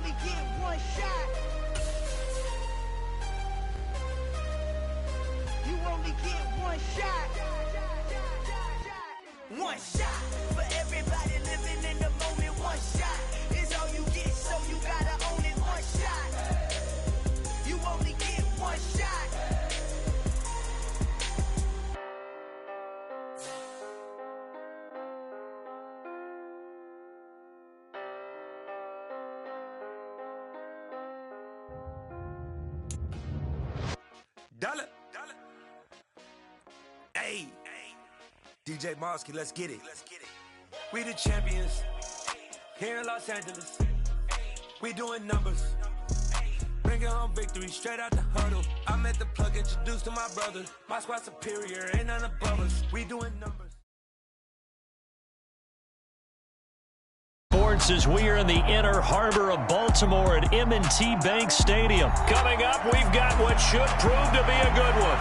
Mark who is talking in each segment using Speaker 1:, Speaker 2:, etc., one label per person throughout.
Speaker 1: only get one shot. You only get one shot. One shot for everybody living in the moment. One shot is all you get, so you gotta own it. One shot. You only get one shot.
Speaker 2: Dollar. Hey, DJ Mosky, let's get it. We the champions here in Los Angeles. We doing numbers. Bringing home victory straight out the huddle. I met the plug, introduced to my brother. My squad superior, ain't none above us. We doing numbers.
Speaker 3: Sports as we are in the inner harbor of Baltimore at M&T Bank Stadium. Coming up, we've got what should prove to be a good one.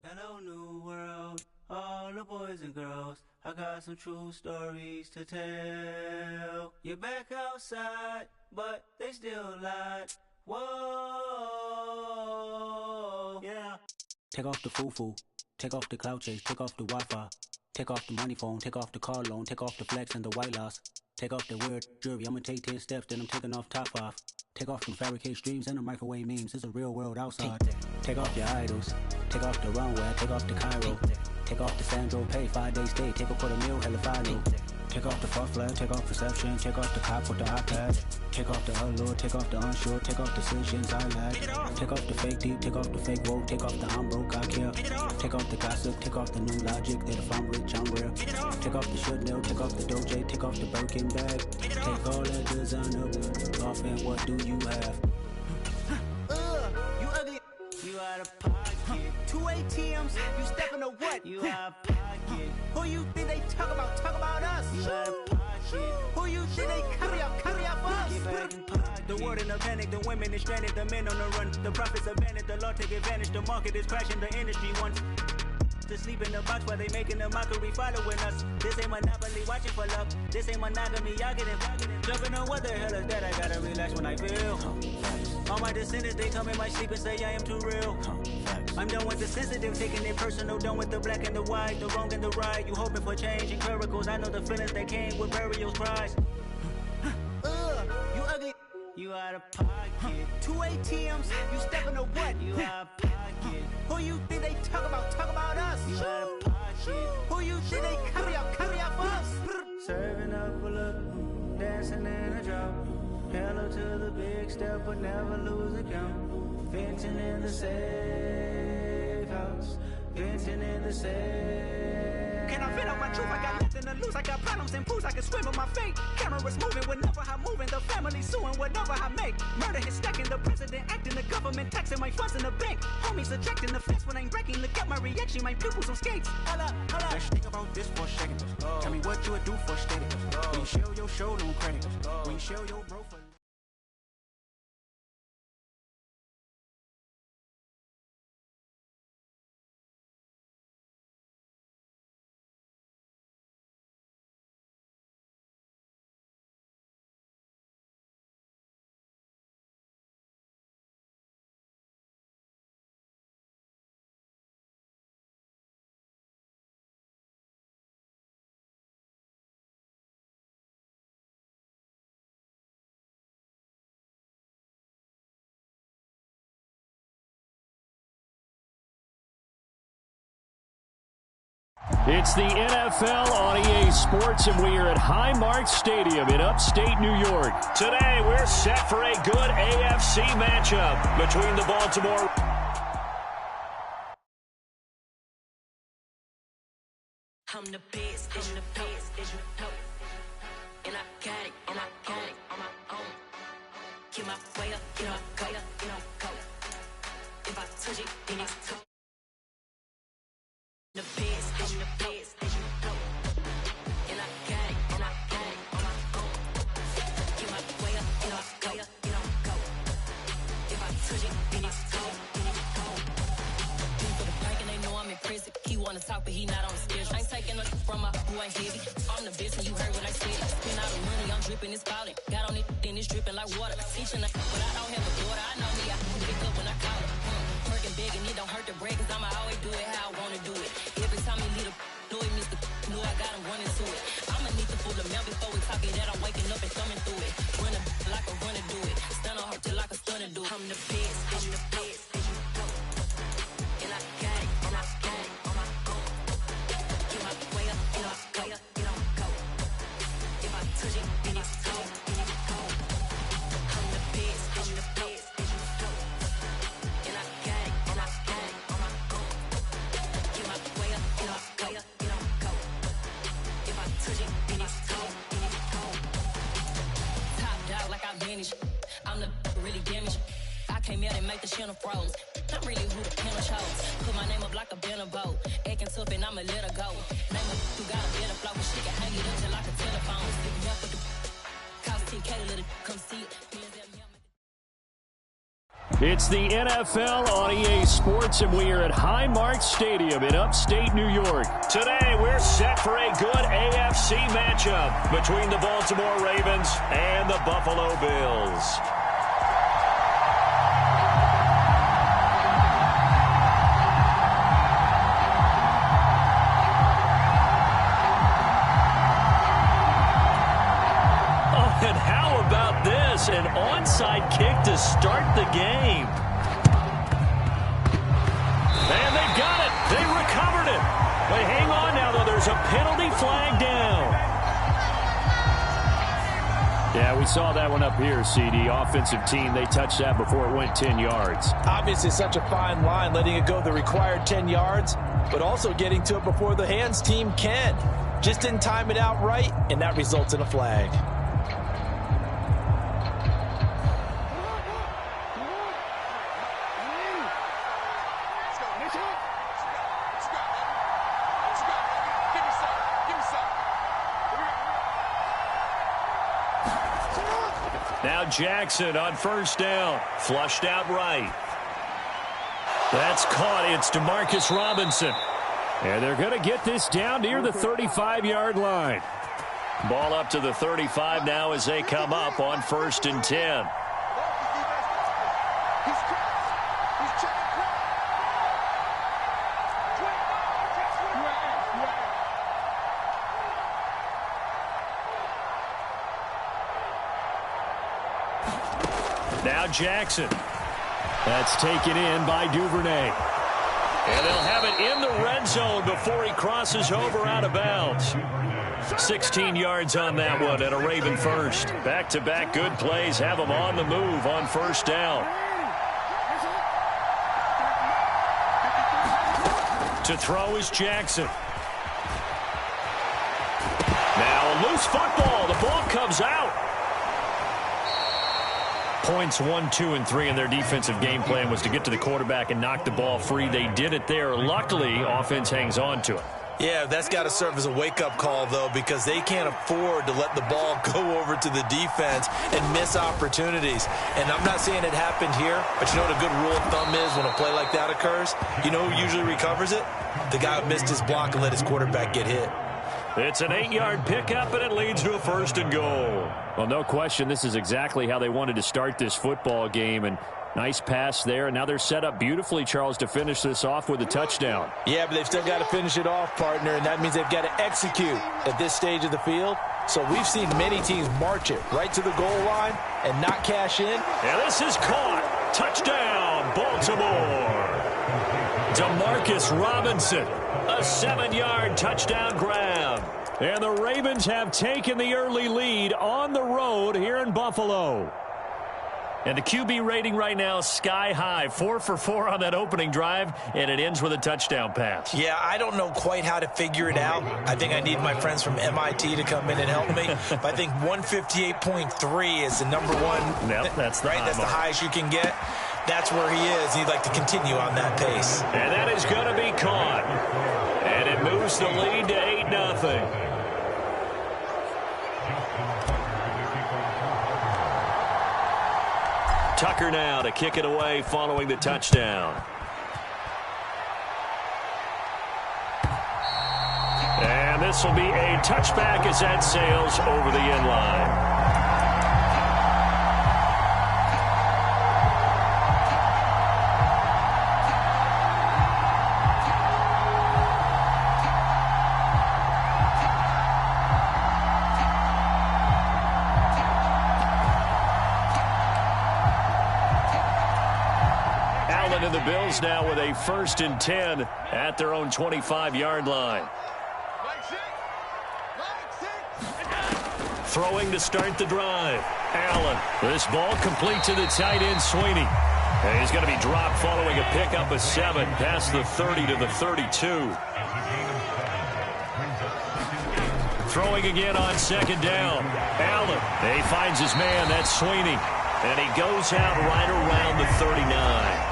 Speaker 4: Hello, new world, all the boys and girls. I got some true stories to tell. You're back outside, but they still lied. Whoa, yeah. Take off the foo-foo, take off the cloud chase, take off the Wi-Fi. Take off the money phone, take off the car loan, take off the flex and the white loss. Take off the weird jewelry, I'ma take 10 steps, then I'm taking off top off. Take off them fabricated streams and the microwave memes, it's a real world outside. Take off your idols, take off the runway, take off the Cairo. Take off the Sandro pay, 5-day stay, take a quarter meal, hella final. Take off the fuck flag, take off perception, take off the cop with the iPad. Take off the allure, take off the unsure, take off decisions I lag. Take off the fake deep, take off the fake woke, take off the I'm broke, I care. Take off the gossip, take off the new logic, that if I'm rich, I'm real. Take off the Chanel, take off the Doja, take off the Birkin bag. Take all that designer off and what do you have?
Speaker 1: You ugly.
Speaker 4: You out of pocket.
Speaker 1: 2 ATMs, you stepping to what?
Speaker 4: You out of pocket.
Speaker 1: Who you think they talk about? Talk about us.
Speaker 4: You out of pocket.
Speaker 1: Who you think they carry out for us?
Speaker 4: Get back in pocket.
Speaker 5: The world in a panic, the women is stranded, the men on the run. The profits abandoned, the law take advantage. The market is crashing, the industry wants to sleep in the box while they making a mockery following us. This ain't monopoly, watching for love. This ain't monogamy, y'all get it. Jumping on what the hell is that? I gotta relax when I feel. All my descendants, they come in my sleep and say I am too real. I'm done with the sensitive, taking it personal. Done with the black and the white, the wrong and the right. You hoping for change and miracles. I know the feelings that came with burial cries.
Speaker 1: You ugly.
Speaker 4: You out of pocket.
Speaker 1: 2 ATMs, you stepping to what?
Speaker 4: You out of pocket.
Speaker 1: Who you think they talk about? Talk about us.
Speaker 4: You out of pocket.
Speaker 1: Who you think they carry out for us?
Speaker 4: Serving up a look, dancing in a drop. Hello to the big step, but never lose a count. Venting in the safe house. Venting in the safe.
Speaker 5: Can I vent out my truth? I got nothing to lose. I got problems and pools. I can swim with my fate. Cameras moving whenever I'm moving. The family suing whatever I make. Murder is stacking. The president acting. The government taxing my funds in the bank. Homies ejecting the fence when I'm breaking. Look at my reaction. My pupils on skates.
Speaker 1: Hold up.
Speaker 6: Let's think about this for a second. Tell me what you would do for steady. When you show your show, no credit. When you show your bro for
Speaker 3: It's the NFL on EA Sports, and we are at Highmark Stadium in upstate New York. Today, we're set for a good AFC matchup between the Baltimore...
Speaker 7: I'm the best, I'm the best, as you know. And I got it, and I got it on my own. Get my way up, get my go, go. If I touch it, then it's go. The best, I'm the best, as you know. And I got it, and I got it on my own. Get my way up, get my go, go. If I touch it, then it's go, Been for the bank and they know I'm in prison. He wanna talk, but he not on the schedule. I ain't taking nothing from my boy, like heavy. I'm the best and you heard what I said. Spend all the money, I'm dripping, it's falling. Got on it, then it's dripping like water. Teaching her, but I don't have a daughter. I know me, I can pick up when I call her. Working big and it don't hurt to break, cause I'ma always do it how I wanna do it. Every time he lead a know he missed the know I got him running to it. I'ma need the full amount before we talk it that I'm waking up and thumbing through it. Run a like a runner do it. Stun on her till like a stunner do it. I'm the best, I'm the best. And I got it, and I got it on my own. Get my way up, get my way up, get on go. If I touch it, then it's cold, then it's cold. I'm the best, I'm the best, and I got it, and I got it on my own. Get my way up, get my way up, get on go. If I touch it, then it's cold, then it's cold. Top dog like I vanished. I'm the really damaged. I came out and make the channel froze. I'm really who the panel chose. Put my name up like a banner boat. Acting tough and I'ma let her go. Name her who got a better flow. She can hang it up till like a telephone. Stick me up with the cause TK to let it come see it.
Speaker 3: It's the NFL on EA Sports, and we are at Highmark Stadium in upstate New York. Today, we're set for a good AFC matchup between the Baltimore Ravens and the Buffalo Bills. And how about this? An onside kick to start the game. And they've got it. They recovered it. They hang on now, though. There's a penalty flag down. Yeah, we saw that one up here, CD. Offensive team, they touched that before it went 10 yards.
Speaker 8: Obviously, such a fine line, letting it go the required 10 yards, but also getting to it before the hands team can. Just didn't time it out right, and that results in a flag.
Speaker 3: Now Jackson on first down. Flushed out right. That's caught. It's Demarcus Robinson. And they're going to get this down near the 35-yard line. Ball up to the 35 now as they come up on 1st and 10. Now Jackson. That's taken in by Duvernay. And they'll have it in the red zone before he crosses over out of bounds. 16 yards on that one and a Raven first. Back-to-back good plays have them on the move on 1st down. To throw is Jackson. Now a loose football. The ball comes out. Points 1, 2, and 3 in their defensive game plan was to get to the quarterback and knock the ball free. They did it there. Luckily, offense hangs on to it.
Speaker 8: Yeah, that's got to serve as a wake-up call, though, because they can't afford to let the ball go over to the defense and miss opportunities. And I'm not saying it happened here, but you know what a good rule of thumb is when a play like that occurs? You know who usually recovers it? The guy who missed his block and let his quarterback get hit.
Speaker 3: It's an 8-yard pickup, and it leads to a 1st and goal. Well, no question, this is exactly how they wanted to start this football game. And nice pass there, and now they're set up beautifully, Charles, to finish this off with a touchdown.
Speaker 8: Yeah, but they've still got to finish it off, partner, and that means they've got to execute at this stage of the field. So we've seen many teams march it right to the goal line and not cash in.
Speaker 3: And this is caught. Touchdown, Baltimore. Demarcus Robinson, a 7-yard touchdown grab. And the Ravens have taken the early lead on the road here in Buffalo. And the QB rating right now is sky high. 4 for 4 on that opening drive, and it ends with a touchdown pass.
Speaker 8: Yeah, I don't know quite how to figure it out. I think I need my friends from MIT to come in and help me. But I think 158.3 is the number one.
Speaker 3: Yep, that's the
Speaker 8: right. That's the highest you can get. That's where he is. He'd like to continue on that pace.
Speaker 3: And that is going to be caught. And it moves the lead to 8-0. Tucker now to kick it away following the touchdown. And And this will be a touchback as that sails over the end line. And the Bills now with a 1st and 10 at their own 25-yard line. Throwing to start the drive. Allen. This ball complete to the tight end, Sweeney. And he's going to be dropped following a pickup of 7 past the 30 to the 32. Throwing again on 2nd down. Allen. He finds his man. That's Sweeney. And he goes out right around the 39.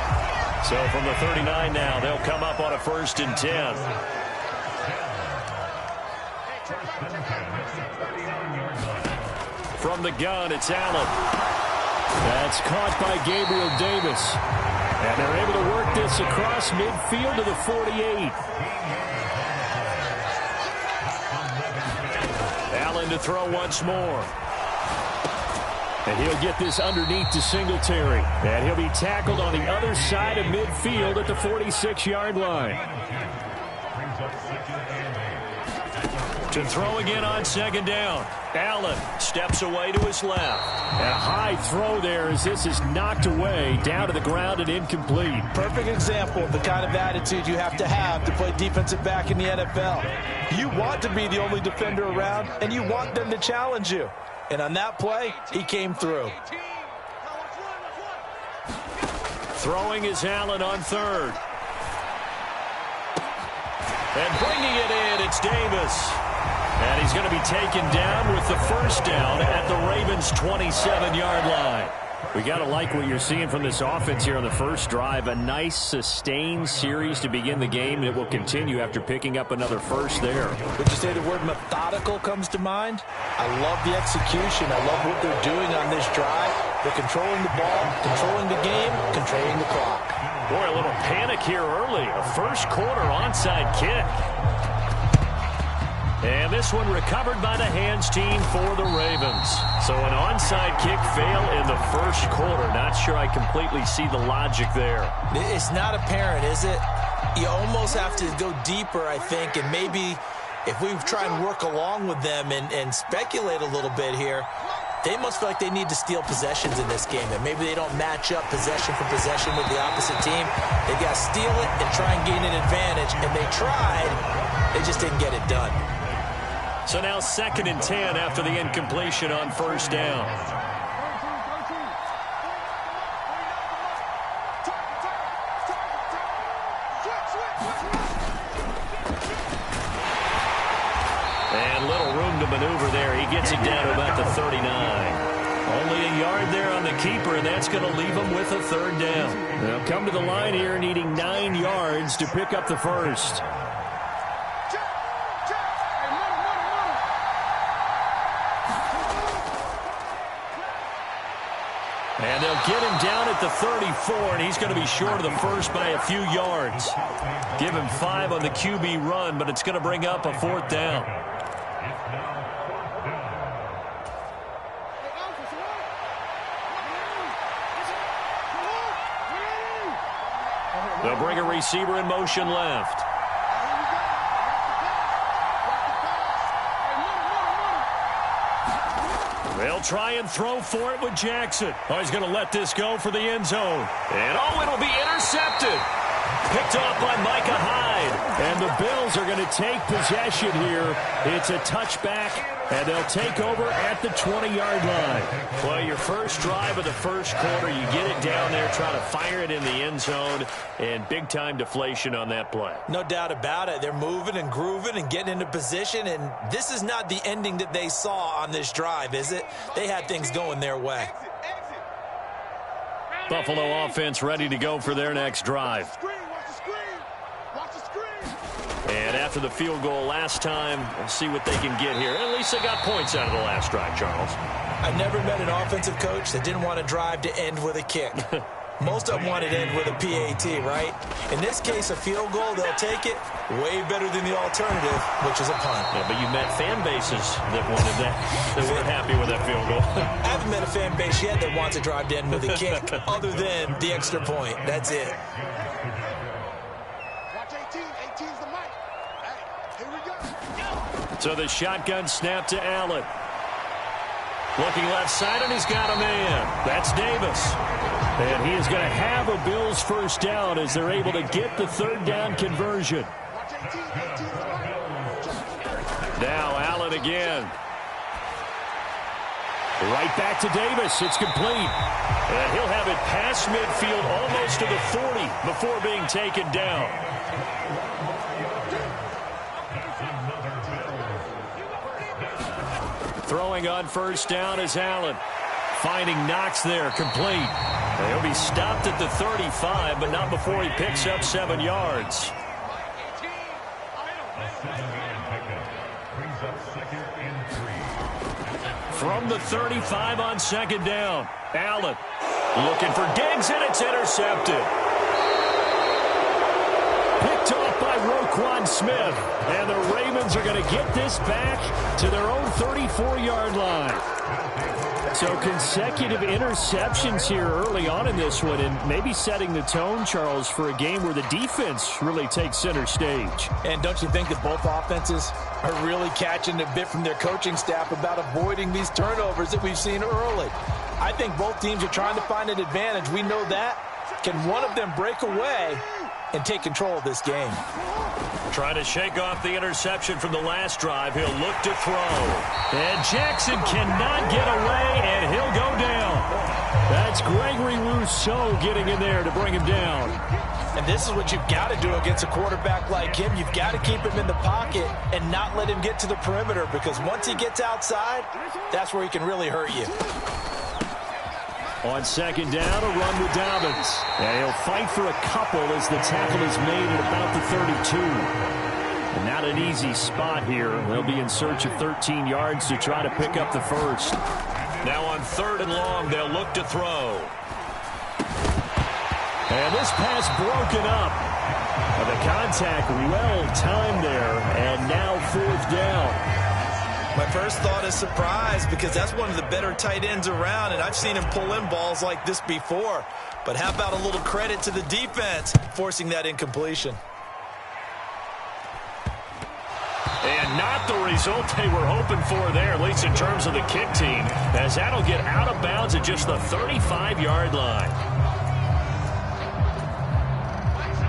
Speaker 3: So from the 39 now, they'll come up on a 1st and 10. From the gun, it's Allen. That's caught by Gabriel Davis. And they're able to work this across midfield to the 48. Allen to throw once more. And he'll get this underneath to Singletary. And he'll be tackled on the other side of midfield at the 46-yard line. To throw again on 2nd down. Allen steps away to his left. And a high throw there as this is knocked away down to the ground and incomplete.
Speaker 8: Perfect example of the kind of attitude you have to play defensive back in the NFL. You want to be the only defender around, and you want them to challenge you. And on that play, he came through.
Speaker 3: Throwing is Allen on 3rd. And bringing it in, it's Davis. And he's going to be taken down with the 1st down at the Ravens' 27-yard line. We got to like what you're seeing from this offense here on the first drive. A nice, sustained series to begin the game, and it will continue after picking up another first there.
Speaker 8: Would you say the word methodical comes to mind? I love the execution. I love what they're doing on this drive. They're controlling the ball, controlling the game, controlling the clock.
Speaker 3: Boy, a little panic here early. A first-quarter onside kick. And this one recovered by the hands team for the Ravens. So an onside kick fail in the first quarter. Not sure I completely see the logic there.
Speaker 8: It's not apparent, is it? You almost have to go deeper, I think, and maybe if we try and work along with them and speculate a little bit here, they must feel like they need to steal possessions in this game, and maybe they don't match up possession for possession with the opposite team. They've got to steal it and try and gain an advantage, and they tried. They just didn't get it done.
Speaker 3: So now 2nd and 10 after the incompletion on 1st down. And little room to maneuver there. He gets it down to about the 39. Only a yard there on the keeper, and that's going to leave him with a 3rd down. They'll come to the line here needing 9 yards to pick up the first. And they'll get him down at the 34, and he's going to be short of the first by a few yards. Give him 5 on the QB run, but it's going to bring up a 4th down. They'll bring a receiver in motion left. They'll try and throw for it with Jackson. Oh, he's going to let this go for the end zone. And, oh, it'll be intercepted. Picked off by Micah Hyde. And the Bills are going to take possession here. It's a touchback, and they'll take over at the 20-yard line. Well, your first drive of the first quarter, you get it down there, try to fire it in the end zone, and big-time deflation on that play.
Speaker 8: No doubt about it. They're moving and grooving and getting into position, and this is not the ending that they saw on this drive, is it? They had things going their way.
Speaker 3: Buffalo offense ready to go for their next drive. And after the field goal last time, we'll see what they can get here. At least they got points out of the last drive, Charles.
Speaker 8: I've never met an offensive coach that didn't want a drive to end with a kick. Most of them want it in with a PAT, right? In this case, a field goal, they'll take it way better than the alternative, which is a punt.
Speaker 3: Yeah, but you met fan bases that wanted that, that weren't happy with that field goal.
Speaker 8: I haven't met a fan base yet that wants to drive in with a kick other than the extra point. That's it.
Speaker 9: Watch 18. 18's the mic. Hey, here we go.
Speaker 3: So the shotgun snap to Allen. Looking left side, and he's got a man. That's Davis. And he is going to have a Bills first down as they're able to get the third down conversion. Now Allen again. Right back to Davis. It's complete. And he'll have it past midfield almost to the 40 before being taken down. Throwing on first down is Allen. Finding Knox there, complete. He'll be stopped at the 35, but not before he picks up 7 yards. From the 35 on second down, Allen looking for Diggs, and it's intercepted. Picked off by Roquan Smith, and the Ravens are going to get this back to their own 34-yard line. So consecutive interceptions here early on in this one, and maybe setting the tone, Charles, for a game where the defense really takes center stage.
Speaker 8: And don't you think that both offenses are really catching a bit from their coaching staff about avoiding these turnovers that we've seen early? I think both teams are trying to find an advantage. We know that. Can one of them break away and take control of this game?
Speaker 3: Trying to shake off the interception from the last drive. He'll look to throw. And Jackson cannot get away, and he'll go down. That's Gregory Rousseau getting in there to bring him down.
Speaker 8: And this is what you've got to do against a quarterback like him. You've got to keep him in the pocket and not let him get to the perimeter, because once he gets outside, that's where he can really hurt you.
Speaker 3: On second down, a run with Dobbins. And he'll fight for a couple as the tackle is made at about the 32. And not an easy spot here. They'll be in search of 13 yards to try to pick up the first. Now on third and long, they'll look to throw. And this pass broken up. The contact well timed there, and now fourth down.
Speaker 8: My first thought is surprise, because that's one of the better tight ends around, and I've seen him pull in balls like this before. But how about a little credit to the defense forcing that incompletion?
Speaker 3: And not the result they were hoping for there, at least in terms of the kick team, as that'll get out of bounds at just the 35-yard line.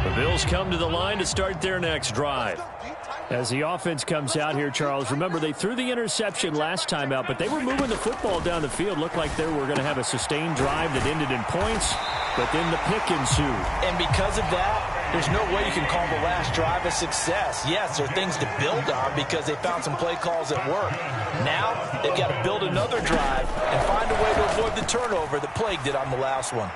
Speaker 3: The Bills come to the line to start their next drive. As the offense comes out here, Charles, remember they threw the interception last time out, but they were moving the football down the field. Looked like they were going to have a sustained drive that ended in points, but then the pick ensued.
Speaker 8: And because of that, there's no way you can call the last drive a success. Yes, there are things to build on because they found some play calls that work. Now, they've got to build another drive and find a way to avoid the turnover that plagued it on the last one.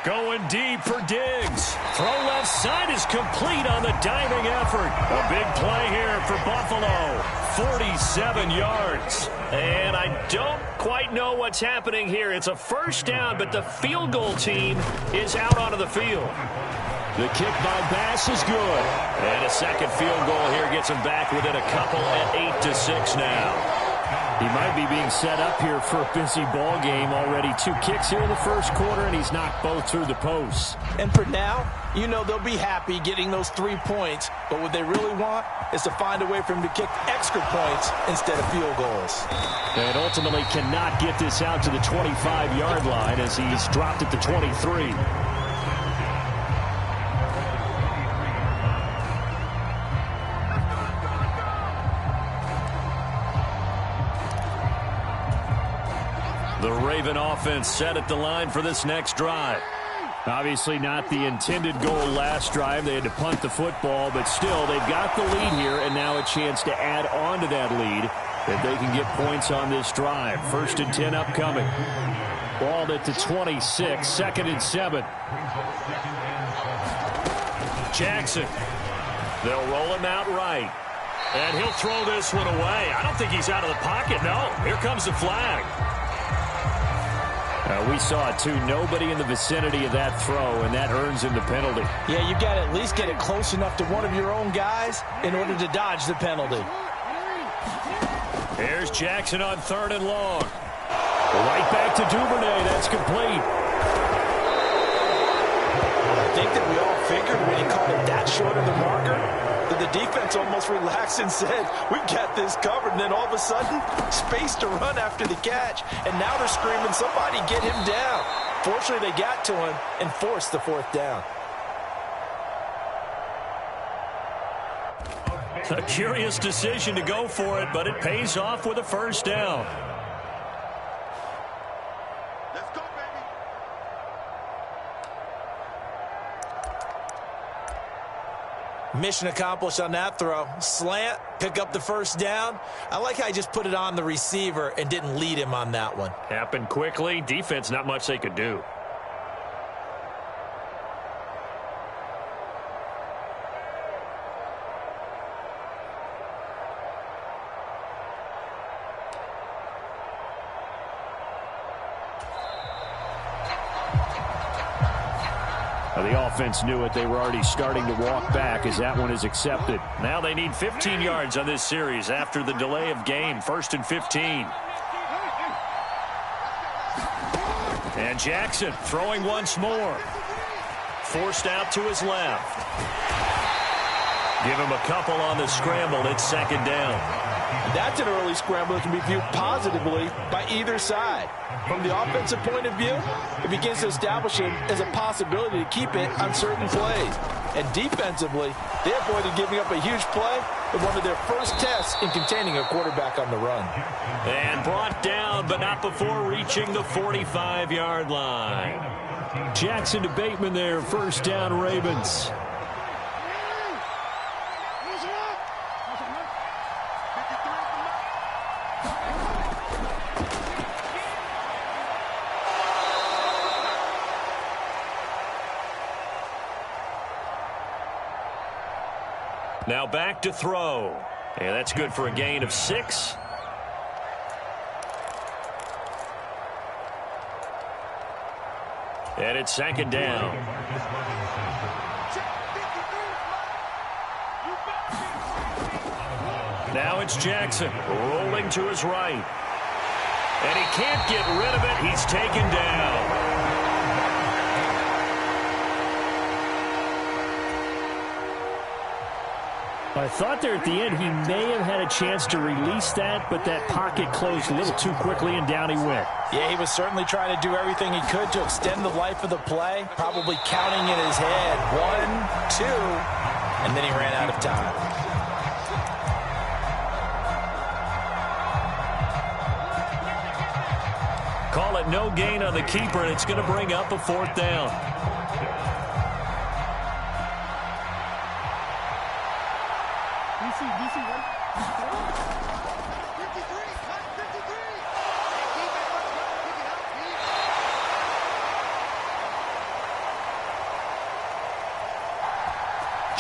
Speaker 3: Going deep for Diggs. Throw left side is complete on the diving effort. A big play here for Buffalo. 47 yards. And I don't quite know what's happening here. It's a first down, but the field goal team is out onto the field. The kick by Bass is good. And a second field goal here gets him back within a couple at 8-6 now. He might be being set up here for a busy ball game already. 2 kicks here in the first quarter, and he's knocked both through the posts.
Speaker 8: And for now, you know they'll be happy getting those 3 points, but what they really want is to find a way for him to kick extra points instead of field goals.
Speaker 3: And ultimately cannot get this out to the 25-yard line as he's dropped at the 23. The Raven offense set at the line for this next drive. Obviously not the intended goal last drive. They had to punt the football, but still they've got the lead here, and now a chance to add on to that lead if they can get points on this drive. 1st and 10 upcoming. Balled at the 26, 2nd and 7. Jackson. They'll roll him out right. And he'll throw this one away. I don't think he's out of the pocket. No, here comes the flag. We saw it, too. Nobody in the vicinity of that throw, and that earns him the penalty.
Speaker 8: Yeah, you've got to at least get it close enough to one of your own guys in order to dodge the penalty.
Speaker 3: Here's Jackson on 3rd and long. Right back to Duvernay. That's complete.
Speaker 8: I think that we all figured when he called it that short of the marker, that the defense almost relaxed and said, we got this covered. And then all of a sudden, space to run after the catch. And now they're screaming, somebody get him down. Fortunately, they got to him and forced the 4th down.
Speaker 3: A curious decision to go for it, but it pays off with a 1st down.
Speaker 9: Let's go, baby.
Speaker 8: Mission accomplished on that throw. Slant, pick up the 1st down. I like how he just put it on the receiver and didn't lead him on that one.
Speaker 3: Happened quickly. Defense, not much they could do. The offense knew it. They were already starting to walk back as that one is accepted. Now they need 15 yards on this series after the delay of game. 1st and 15. And Jackson throwing once more. Forced out to his left. Give him a couple on the scramble. It's 2nd down.
Speaker 8: That's an early scramble that can be viewed positively by either side. From the offensive point of view, it begins to establish it as a possibility to keep it on certain plays. And defensively, they avoided giving up a huge play in one of their first tests in containing a quarterback on the run.
Speaker 3: And brought down, but not before reaching the 45-yard line. Jackson to Bateman there, 1st down Ravens. Now back to throw. Yeah, that's good for a gain of 6. And it's 2nd down. Now it's Jackson rolling to his right. And he can't get rid of it. He's taken down. I thought there at the end he may have had a chance to release that, but that pocket closed a little too quickly, and down he went.
Speaker 8: Yeah, he was certainly trying to do everything he could to extend the life of the play, probably counting in his head 1, 2, and then he ran out of time.
Speaker 3: Call it no gain on the keeper, and it's going to bring up a 4th down.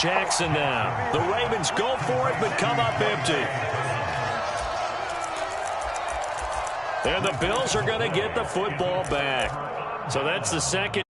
Speaker 3: Jackson now. The Ravens go for it, but come up empty. And the Bills are going to get the football back. So that's the 2nd